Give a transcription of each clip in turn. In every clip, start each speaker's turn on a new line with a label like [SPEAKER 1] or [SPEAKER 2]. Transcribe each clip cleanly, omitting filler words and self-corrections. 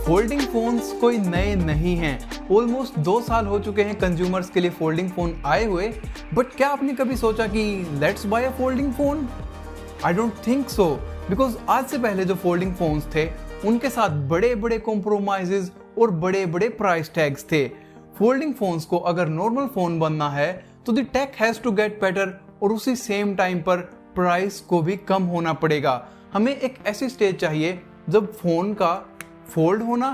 [SPEAKER 1] Folding phones कोई नए नहीं हैं। ऑलमोस्ट 2 साल हो चुके हैं कंज्यूमर्स के लिए फोल्डिंग फोन आए हुए, बट क्या आपने कभी सोचा कि let's buy a folding phone? I don't think so, because आज से पहले जो फोल्डिंग फोन्स थे उनके साथ बड़े बड़े कॉम्प्रोमाइजेस और बड़े बड़े प्राइस टैग्स थे। फोल्डिंग फोन्स को अगर नॉर्मल फोन बनना है तो the tech has to get better और उसी सेम टाइम पर प्राइस को भी कम होना पड़ेगा। हमें एक ऐसी स्टेज चाहिए जब फोन का फोल्ड होना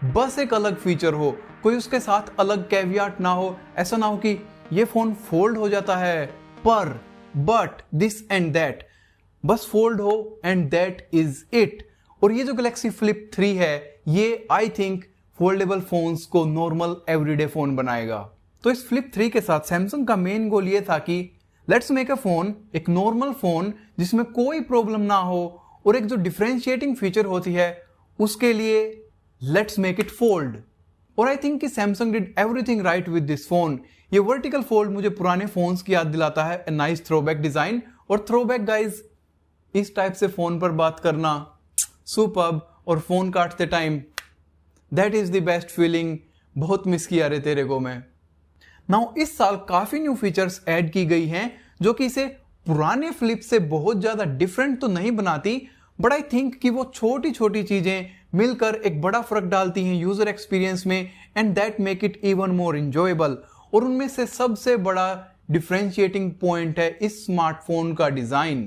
[SPEAKER 1] बस एक अलग फीचर हो, कोई उसके साथ अलग कैवियाट ना हो। ऐसा ना हो कि ये फोन फोल्ड हो जाता है पर बट दिस एंड दैट, बस फोल्ड हो एंड दैट इज इट। और ये जो गैलेक्सी फ्लिप 3 है ये आई थिंक फोल्डेबल फोन्स को नॉर्मल एवरीडे फोन बनाएगा। तो इस फ्लिप 3 के साथ सैमसंग का मेन गोल ये था कि लेट्स मेक अ फोन, एक नॉर्मल फोन जिसमें कोई प्रॉब्लम ना हो, और एक जो डिफरेंशिएटिंग फीचर होती है उसके लिए लेट्स मेक इट फोल्ड। और आई थिंक कि Samsung did everything right with this phone. ये वर्टिकल फोल्ड मुझे पुराने फोन्स की याद दिलाता है, ए नाइस थ्रोबैक डिजाइन। और थ्रोबैक गाइज, इस टाइप से फोन पर बात करना सुपर्ब, और फोन काटते time that is the best feeling. बहुत मिस किया रे तेरे को मैं। नाउ इस साल काफी न्यू फीचर्स ऐड की गई हैं जो कि इसे पुराने फ्लिप से बहुत ज्यादा डिफरेंट तो नहीं बनाती, बट आई थिंक कि वो छोटी छोटी चीजें मिलकर एक बड़ा फर्क डालती हैं यूजर एक्सपीरियंस में, and that make it even more enjoyable. और उनमें से सबसे बड़ा डिफरेंशिएटिंग पॉइंट है इस स्मार्टफोन का डिजाइन।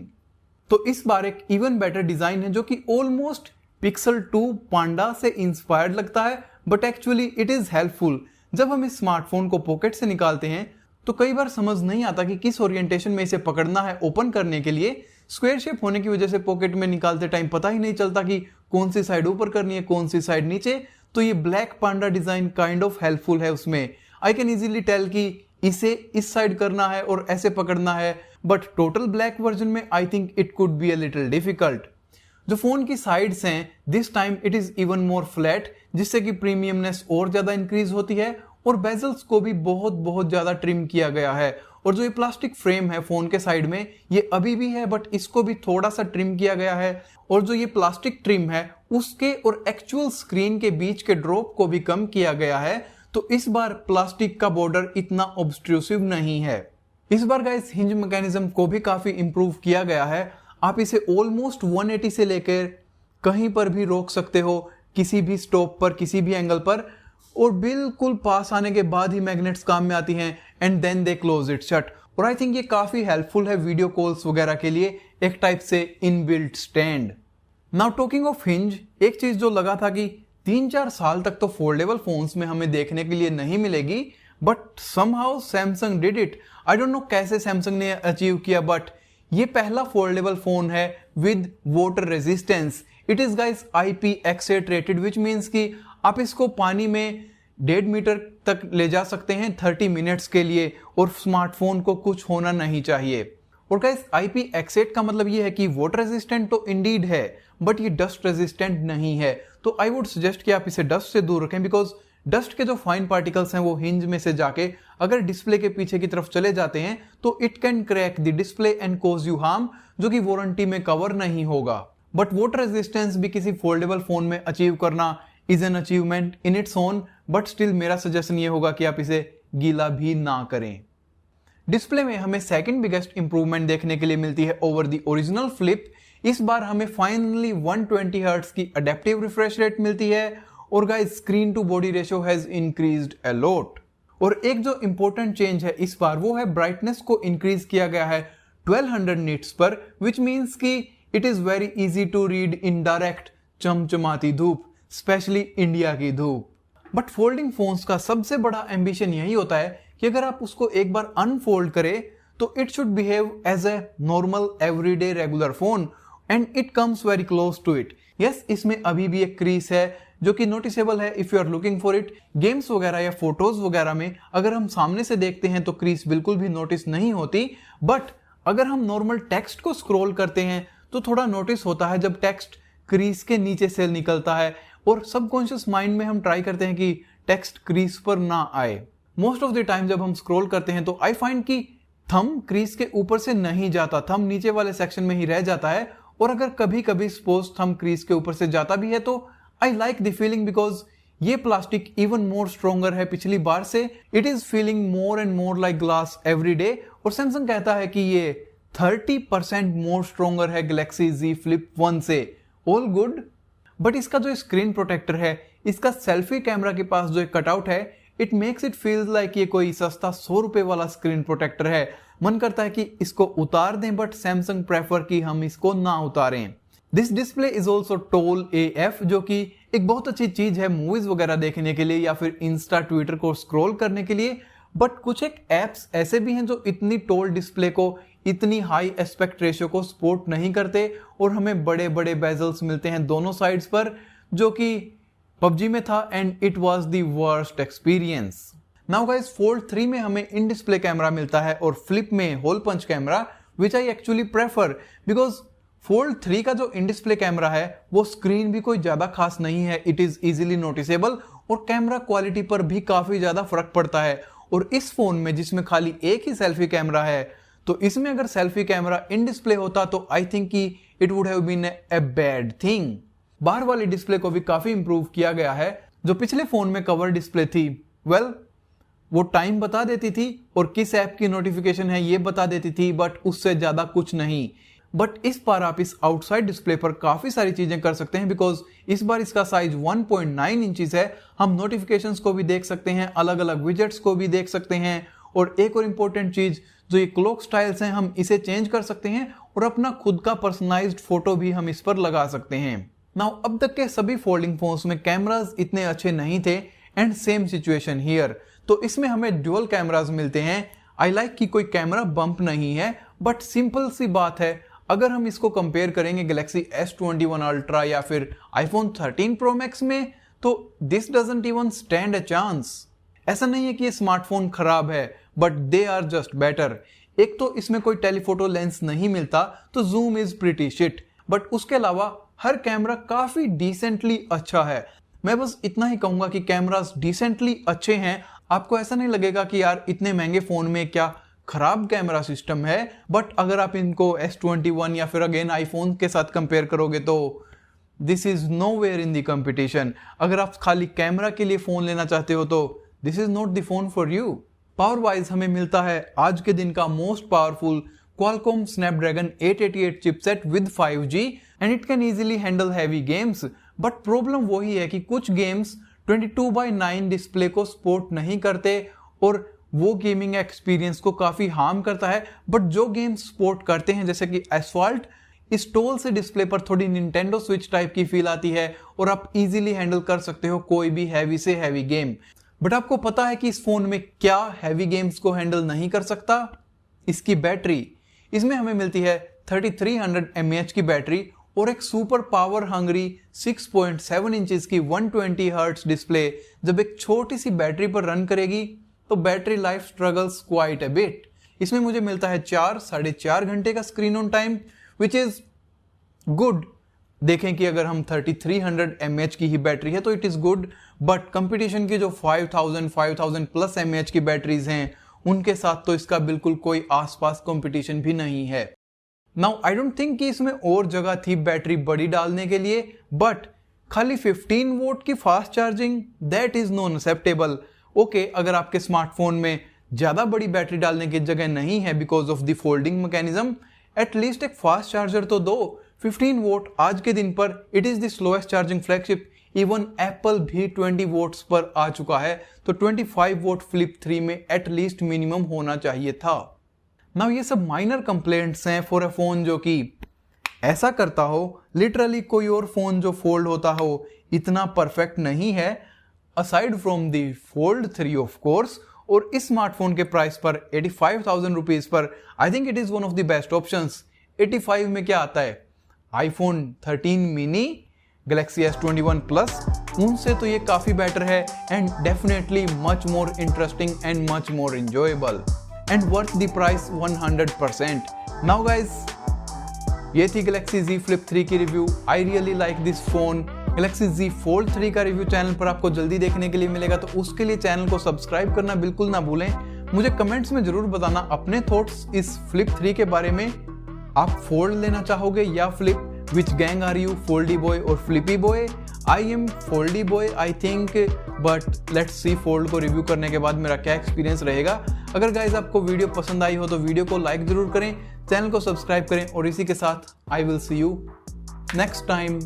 [SPEAKER 1] तो इस बार एक इवन बेटर डिजाइन है जो कि ऑलमोस्ट पिक्सल 2 पांडा से इंस्पायर्ड लगता है, but actually it is helpful. जब हम इस स्मार्टफोन को पॉकेट से निकालते हैं तो कई बार समझ नहीं आता कि किस ओरिएंटेशन में इसे पकड़ना है ओपन करने के लिए। स्क्वायर शेप होने की वजह से पॉकेट में निकालते टाइम पता ही नहीं चलता कि कौन सी साइड ऊपर करनी है, कौन सी साइड नीचे। तो ये black Panda design kind of helpful है उसमें। आई कैन इजीली टेल कि इसे इस साइड करना है और ऐसे पकड़ना है, बट टोटल ब्लैक वर्जन में I think it could be a little difficult. जो फोन की साइड्स हैं this time it is even more flat, जिससे कि प्रीमियमनेस और ज्यादा इंक्रीज होती है, और बेजल्स को भी बहुत ज्यादा ट्रिम किया गया है। और जो ये प्लास्टिक फ्रेम है फोन के साइड में ये अभी भी है, बट इसको भी थोड़ा सा ट्रिम किया गया है। और जो ये प्लास्टिक ट्रिम है उसके और एक्चुअल स्क्रीन के बीच के ड्रॉप को भी कम किया गया है। तो इस बार प्लास्टिक का बॉर्डर इतना ऑब्स्ट्रूसिव नहीं है। इस बार गाइस हिंज मैकेनिज्म को भी काफी इंप्रूव किया गया है। आप इसे ऑलमोस्ट 180 से लेकर कहीं पर भी रोक सकते हो, किसी भी स्टॉप पर, किसी भी एंगल पर, और बिल्कुल पास आने के बाद ही मैग्नेट्स काम में आती हैं, and then they close it shut. और आई थिंक ये काफी हेल्पफुल है वीडियो कॉल्स वगैरह के लिए, एक टाइप से inbuilt stand. Now talking of hinge, एक चीज जो लगा था कि 3-4 साल तक तो फोल्डेबल फोन्स में हमें देखने के लिए नहीं मिलेगी, but somehow Samsung did it. I don't know कैसे सैमसंग ने अचीव किया, बट ये पहला फोल्डेबल फोन है with water resistance. It is guys IPX8 rated, which means कि आप इसको पानी में 1.5 मीटर तक ले जा सकते हैं 30 मिनट्स के लिए, और स्मार्टफोन को कुछ होना नहीं चाहिए। और गाइस IPX8 का मतलब ये है कि वाटर रेजिस्टेंट तो इंडीड है, बट ये डस्ट रेजिस्टेंट नहीं है। तो आई वुड सजेस्ट कि आप इसे डस्ट से दूर रखें, बिकॉज डस्ट के जो फाइन पार्टिकल्स हैं वो हिंज में से जाके अगर डिस्प्ले के पीछे की तरफ चले जाते हैं तो it can crack the display and cause you harm, जो कि वारंटी में कवर नहीं होगा। बट वाटर रेजिस्टेंस भी किसी फोल्डेबल फोन में अचीव करना is an achievement in its own, but still मेरा सजेशन ये होगा कि आप इसे गीला भी ना करें। डिस्प्ले में हमें सेकंड बिगेस्ट इंप्रूवमेंट देखने के लिए मिलती है ओवर द ओरिजिनल फ्लिप। इस बार हमें फाइनली 120 हर्ट्ज की अडेप्टिव रिफ्रेश रेट मिलती है, और guys screen to body ratio has increased a lot. और एक जो इंपॉर्टेंट चेंज है इस बार वो है ब्राइटनेस को इंक्रीज किया गया है 1200 निट्स पर, विच मीन्स कि it is very easy to read in direct चमचमाती धूप, स्पेशली इंडिया की धूप। बट फोल्डिंग फोन्स का सबसे बड़ा एम्बिशन यही होता है कि अगर आप उसको एक बार अनफोल्ड करें तो it should behave as a normal everyday regular phone, and it comes very close to it. Yes, इसमें अभी भी एक क्रीज है जो कि नोटिसेबल है if you are looking for it. Games वगैरह या फोटोज वगैरह में अगर हम सामने से देखते हैं तो क्रीज बिल्कुल भी नोटिस नहीं होती, बट अगर हम नॉर्मल टेक्स्ट को स्क्रॉल करते हैं तो थोड़ा नोटिस होता है जब टेक्स्ट क्रीज के नीचे से निकलता है, और सबकॉन्शियस माइंड में हम ट्राई करते हैं कि टेक्स्ट क्रीज पर ना आए। मोस्ट ऑफ द टाइम जब हम स्क्रॉल करते हैं तो आई फाइंड कि थंब क्रीज के ऊपर से नहीं जाता, थंब नीचे वाले सेक्शन में ही रह जाता है। और अगर कभी कभी सपोज थंब क्रीज के ऊपर से जाता भी है तो I like the feeling because ये प्लास्टिक इवन मोर स्ट्रोंगर है पिछली बार से। It is feeling more and more like glass every day. और सैमसंग कहता है कि ये 30% मोर स्ट्रोंगर है गैलेक्सी Z Flip 1 से। All good. बट इसका जो स्क्रीन प्रोटेक्टर है, इसका सेल्फी कैमरा के पास जो एक कटआउट है, it makes it feel like ये कोई सस्ता 100 रुपए वाला स्क्रीन प्रोटेक्टर है। मन करता है कि इसको उतार दें, बट सैमसंग प्रेफर कि हम इसको ना उतारें। This display is also tall AF, जो कि एक बहुत अच्छी चीज है मूवीज वगैरह देखने के लिए या फिर इंस्टा ट्विटर को स्क्रॉल करने के लिए। बट कुछ एक एप्स ऐसे भी हैं जो इतनी टॉल डिस्प्ले को, इतनी हाई एस्पेक्ट रेशियो को सपोर्ट नहीं करते और हमें बड़े बड़े बेजल्स मिलते हैं दोनों साइड्स पर, जो कि PUBG में था and it was the worst experience. Now guys, fold 3 में हमें इन डिस्प्ले कैमरा मिलता है और फ्लिप में hole punch camera, which I actually prefer because fold 3 का जो इन डिस्प्ले कैमरा है वो स्क्रीन भी कोई ज्यादा खास नहीं है। इट इज इजीली नोटिसेबल और कैमरा क्वालिटी पर भी काफी ज्यादा फर्क पड़ता है। और इस फोन में जिसमें खाली एक ही सेल्फी कैमरा है, तो इसमें अगर सेल्फी कैमरा इन डिस्प्ले होता तो आई थिंक कि it would have been a bad thing. बाहर वाली डिस्प्ले को भी काफी इंप्रूव किया गया है। जो पिछले फोन में कवर डिस्प्ले थी, वो टाइम बता देती थी और किस ऐप की नोटिफिकेशन है ये बता देती थी, बट उससे ज्यादा कुछ नहीं। बट इस बार आप इस आउटसाइड डिस्प्ले पर काफी सारी चीजें कर सकते हैं बिकॉज इस बार इसका साइज 1.9 इंचेस है। हम नोटिफिकेशंस को भी देख सकते हैं, अलग अलग विजेट्स को भी देख सकते हैं, और एक और इम्पोर्टेंट चीज जो ये क्लॉक स्टाइल्स हैं, हम इसे चेंज कर सकते हैं और अपना खुद का पर्सनलाइज्ड फोटो भी हम इस पर लगा सकते हैं। नाउ अब तक के सभी फोल्डिंग फोन्स में कैमरास इतने अच्छे नहीं थे एंड सेम सिचुएशन हियर। तो इसमें हमें ड्यूअल कैमरास मिलते हैं। आई लाइक कि कोई कैमरा बम्प नहीं है, बट सिंपल सी बात है, अगर हम इसको कंपेयर करेंगे गैलेक्सी S21 अल्ट्रा या फिर iPhone 13 Pro Max में, तो this doesn't even stand a chance. ऐसा नहीं है कि ये स्मार्टफोन खराब है, but they are just better. एक तो इसमें कोई टेलीफोटो लेंस नहीं मिलता, तो zoom is pretty shit, but उसके अलावा हर कैमरा काफी डिसेंटली अच्छा है। मैं बस इतना ही कहूंगा कि कैमरास डिसेंटली अच्छे हैं। आपको ऐसा नहीं लगेगा कि यार इतने महंगे फोन में क्या खराब कैमरा सिस्टम है, बट अगर आप इनको S21 या फिर अगेन आईफोन के साथ कंपेयर करोगे तो this is nowhere in the competition. अगर आप खाली कैमरा के लिए फोन लेना चाहते हो तो this is not the phone for you. Power wise हमें मिलता है आज के दिन का most powerful Qualcomm Snapdragon 888 chipset with 5G and it can easily handle heavy games, but problem वही है कि कुछ गेम्स 22:9 डिस्प्ले को सपोर्ट नहीं करते और वो गेमिंग एक्सपीरियंस को काफी हार्म करता है। बट जो गेम्स सपोर्ट करते हैं जैसे कि एसफॉल्ट, इस टोल से डिस्प्ले पर थोड़ी निंटेंडो स्विच टाइप की फील आती है और आप इजीली हैंडल कर सकते हो कोई भी हैवी से हैवी गेम। बट आपको पता है कि इस फोन में क्या हैवी गेम्स को हैंडल नहीं कर सकता? इसकी बैटरी। इसमें हमें मिलती है 3300 mAh की बैटरी और एक सुपर पावर हंगरी 6.7 इंचेस की 120 हर्ट्ज डिस्प्ले जब एक छोटी सी बैटरी पर रन करेगी तो battery life struggles quite a bit. इसमें मुझे मिलता है 4-4.5 घंटे का screen on time, which is good. देखें कि अगर हम 3300 mAh की ही बैटरी है तो it is good, but competition की जो 5000 प्लस mAh की बैटरीज हैं उनके साथ तो इसका बिल्कुल कोई आसपास कंपटीशन भी नहीं है। नाउ आई डोंट थिंक कि इसमें और जगह थी बैटरी बड़ी डालने के लिए, बट खाली 15 वोल्ट की fast charging, that is non acceptable. Okay, अगर आपके स्मार्टफोन में ज्यादा बड़ी बैटरी डालने की जगह नहीं है because of the folding mechanism, at least एक फास्ट चार्जर तो दो। 15 वोल्ट आज के दिन पर it is the slowest charging flagship. Even Apple भी 20 वोट्स पर आ चुका है, तो 25 वोट फ्लिप 3 में एटलीस्ट मिनिमम होना चाहिए था। नाउ ये सब माइनर कंप्लेंट्स हैं फॉर अ फोन जो कि ऐसा करता हो, लिटरली कोई और फोन जो फोल्ड होता हो इतना परफेक्ट नहीं है aside from the fold 3 of course. और इस स्मार्टफोन के प्राइस पर 85,000 rupees per I think it is one of the best options. 85 में क्या आता है? iPhone 13 mini, Galaxy S21 plus, उनसे तो ये काफी बेटर है and definitely much more interesting and much more enjoyable and worth the price 100%। Now guys, ये थी Galaxy Z Flip 3 की review. I really like this phone. Galaxy Z Fold 3 का review channel पर आपको जल्दी देखने के लिए मिलेगा, तो उसके लिए चैनल को सब्सक्राइब करना बिल्कुल ना भूलें। मुझे कमेंट्स में जरूर बताना अपने थॉट्स इस फ्लिप 3 के बारे में। आप फोल्ड लेना चाहोगे या flip? Which gang are you, foldy boy और flippy boy? I am foldy boy I think, but let's see fold को रिव्यू करने के बाद मेरा क्या एक्सपीरियंस रहेगा। अगर गाइज आपको वीडियो पसंद आई हो तो वीडियो को लाइक जरूर करें, चैनल को सब्सक्राइब करें और इसी के साथ I will see you next time.